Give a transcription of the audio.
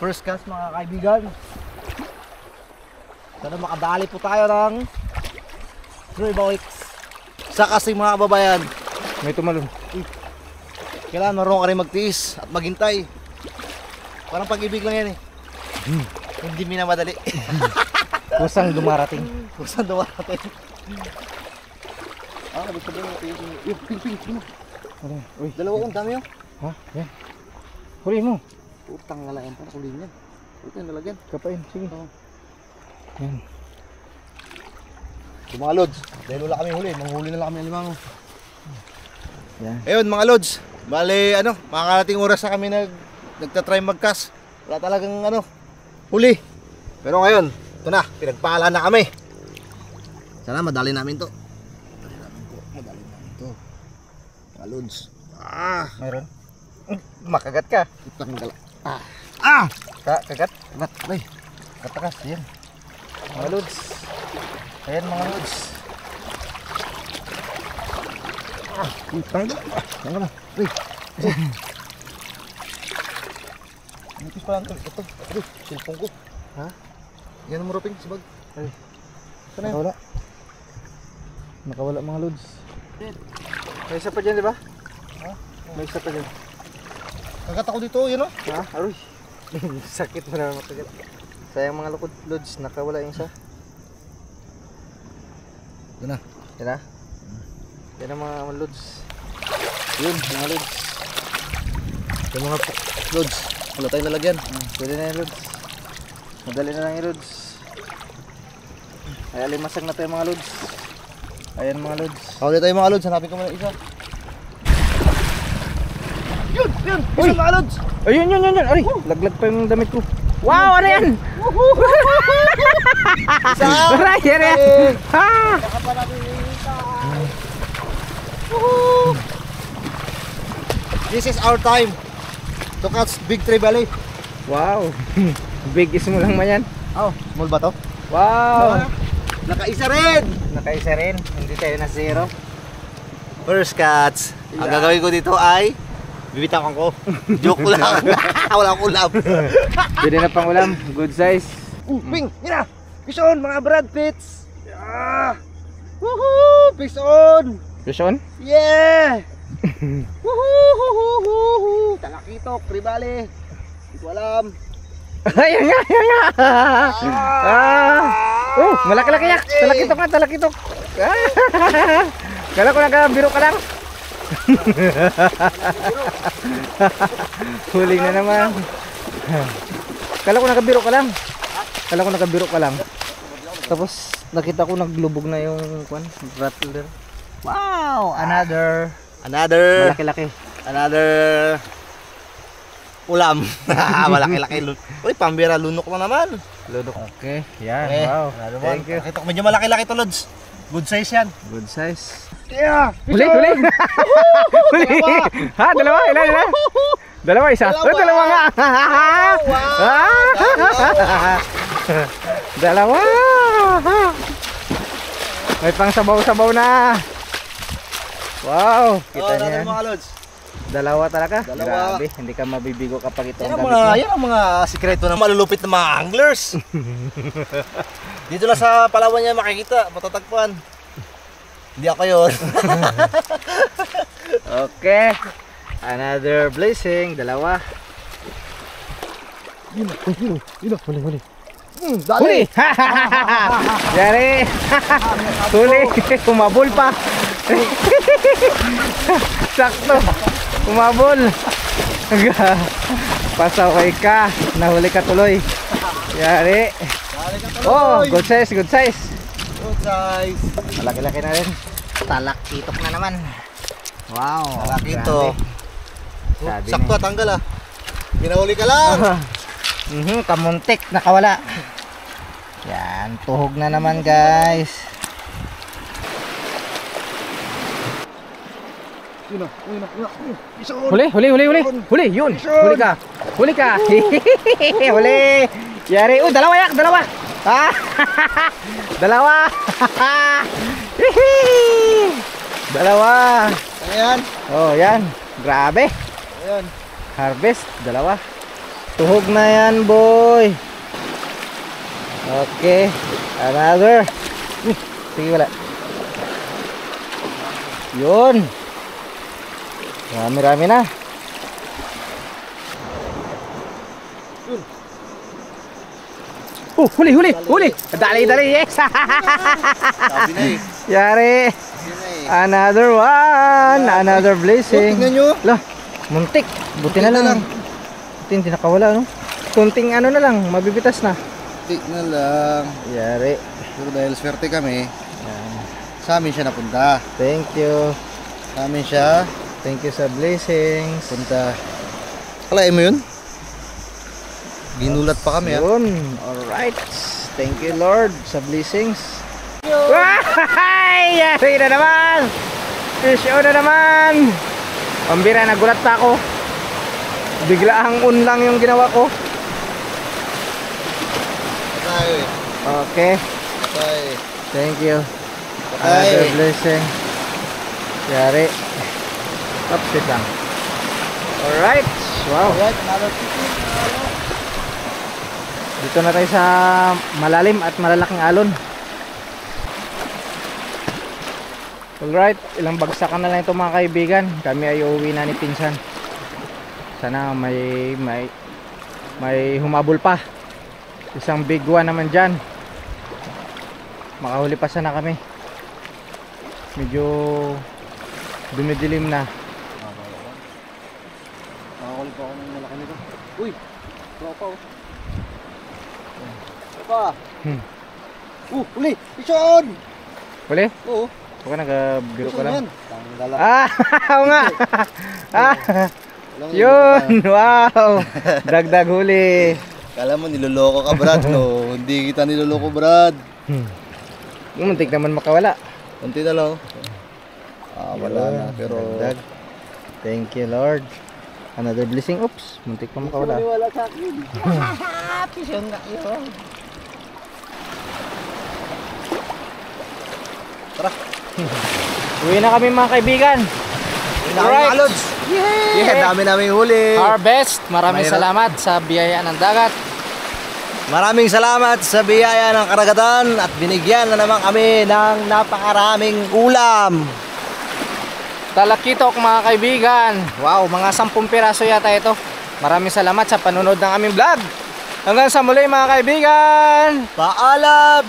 First cast mga kaibigan. Sana makadali po tayo ng Tribalix. Sa kasi mga kababayan, May tumalon. kailangan marunong ka rin magtiis at maghintay. Parang pag-ibig lang yan eh. Hindi minamadali. Kusang dumarating. Kung saan dumarating. Gusto ba yung ping. Uy, Dalawa ang dami yun. ha? Yan. Huli mo. Utang nga lang yan, para kulihin yan. Ito yung nalagyan. Kapain, sige. Oo. Yan. Yung mga lods, dahil wala kami huli, manghuli na lang kami ng limango. Yan. Ayun mga lods, bali makakarating oras na kami nagtatry mag-cast. Wala talagang huli. Pero ngayon, ito na, pinagpala na kami. Sana madali namin to. Madali namin to. Mga lods. Mayroon. Makagat ka. Utang gala. Kagat. Ba't, bay? Katakas. Yan. Mga lods. Ayan mga lods. Utang gala. Tanga na. Bay. Nipis pa lang ito. Ito, silpong ko. Ha? Yan ang maruping, sabag. Ay. Sana yun? Nakawala. Nakawala mga lods. May isa pa dyan, di ba? Ha? May isa pa dyan. Kagat ako dito, yun o. Ha? Aroy. Sakit mo naman makagat. Sayang mga lukod lods. Nakawala yung isa. Yan na. Yan na. Yan ang mga lods. Yun, mga lods. Yung mga loads, wala tayong nalagyan. Pwede na yung lods. Madali na lang yung lods. Ay, alimasag na tayo mga lods. Ayan mga lods. Hawali tayo mga loads, hanapin ko muna isa. Yun! Uy! Isa mga loads! Ayun, yun. Aray, laglag pa yung damit ko. Wow, ano yan? Isa! Aray, yan. Ha! Baka pa natin yung isa! This is our time to catch big trevally. Wow. Big is mo lang man yan. Oh, small ba to? Wow. Nakaisa rin! Nakaisa rin. Hindi tayo na zero. First catch. Ang gagawin ko dito ay bibitawan ko. Joke lang. Wala akong ulam. Pwede na pang ulam. Good size. Ping! Yan na! Fish on mga Brad Pitts! Yeah! Woohoo! Fish on! Fish on? Yeah! Woohoo! Talakitok, tribali. Hindi ko alam. Ayan nga. Oh, malaki-laki yak. Talakitok. Kala ko nagabiro ka lang. Huling na naman. Kala ko nagabiro ka lang. Tapos nakita ko naglubog na yung rattler. Wow, another malaki-laki. Another ulam. Malaki-laki. Uy, pambira, lunok mo naman. Lunok. Okay, yan. Okay. Wow. Thank you. Medyo malaki-laki to, Lods. Good size yan. Good size. Yeah! Huli. Ha, dalawa. Ilan? Dalawa, isa. Dalawa nga. Dalawa. May pang sabaw-sabaw na. Wow, kita niyo yan. Mga Lods. Dalawa talaga. Dalawa. Grabe, hindi ka mabibigo kapag ito Yan ang ang gamit mo. yan ang mga sikreto ng malulupit na mga anglers. Dito lang sa Palawan niya makikita, matatagpuan. Hindi ako yun. Okay. Another blessing. Dalawa. Huli. Dali! Yari! Huli! Kumabol pa! Sakto! Kumabol! Pasaway ka! Nahuli ka tuloy! Yari! Oh! Good size! Good size. Malaki-laki na rin! Talakitok na naman! Wow! Talakitok! Sabi Sakto at tanggal ah! Ginahuli ka lang! Kamuntik, nakawala. Yan, tuhog na naman guys. Huli, yun. Huli ka. Huli. Yari, dalawa yak, dalawa. Dalawa. Dalawa. Ayan. Oh, yan. Grabe. Ayan. Harvest, dalawa. Tuhog na yan, boy. Okay. Another. Sige, wala. Yun. Rami-rami na. Huli. Dali. Yes. Sabi na eh. Yari. Sabi na eh. Another one. Another blessing. Tingnan nyo. Lah, muntik. Buti na lang. Buti hindi nakawala, no? Kunting ano na lang, mabibitas na. Tik na lang. Yari. Pero dahil swerte kami, Yan. sa amin siya napunta. Thank you. Sa amin siya Thank you sa blessings. punta. Kalain mo yun? Ginulat pa kami ha. Yun. Alright. Thank you, Lord, sa blessings. Ay! Yari na naman! Fish on na naman! Pambira, nagulat pa ako. Biglaang unlang yung ginawa ko. Patay. Okay. Patay. Thank you. Patay. Another blessing. Yari. Tapos lang. Alright. Wow. Alright, another chicken. Dito na tayo sa malalim at malalaking alon. Alright, ilang bagsakan na lang ito mga kaibigan. Kami ay uuwi na ni Pinsan. Sana may humabol pa. Isang big one naman dyan. Makahuli pa sana kami. Medyo dumidilim na. Nakakulit pa ako ng malaki nito. Uy! Tropa oh. Tropa! Uli! Ison! Huli? Oo. Huwag ka nagabiro ka lang. Tanggalak. Ah! Oo nga! Ah! Yun! Wow! Dagdag huli. Kala mo niloloko ka Brad no? Hindi kita niloloko Brad. Muntik naman makawala. Kunti na lang. Wala na pero Dagdag. Thank you, Lord. Another blessing. Oops! Muntik pa makawala. wala sa akin. Pisyon nga yun. Tara. Uwi na kami mga kaibigan. Alright. Yeah, dami namin huli. Harvest. Maraming Mahirap. salamat sa biyaya ng dagat. Maraming salamat sa biyaya ng karagatan at binigyan na naman kami ng napakaraming ulam. Talakitok mga kaibigan. Wow, mga 10 piraso yata ito. Maraming salamat sa panunod ng aming vlog. Hanggang sa muli mga kaibigan. Paalam!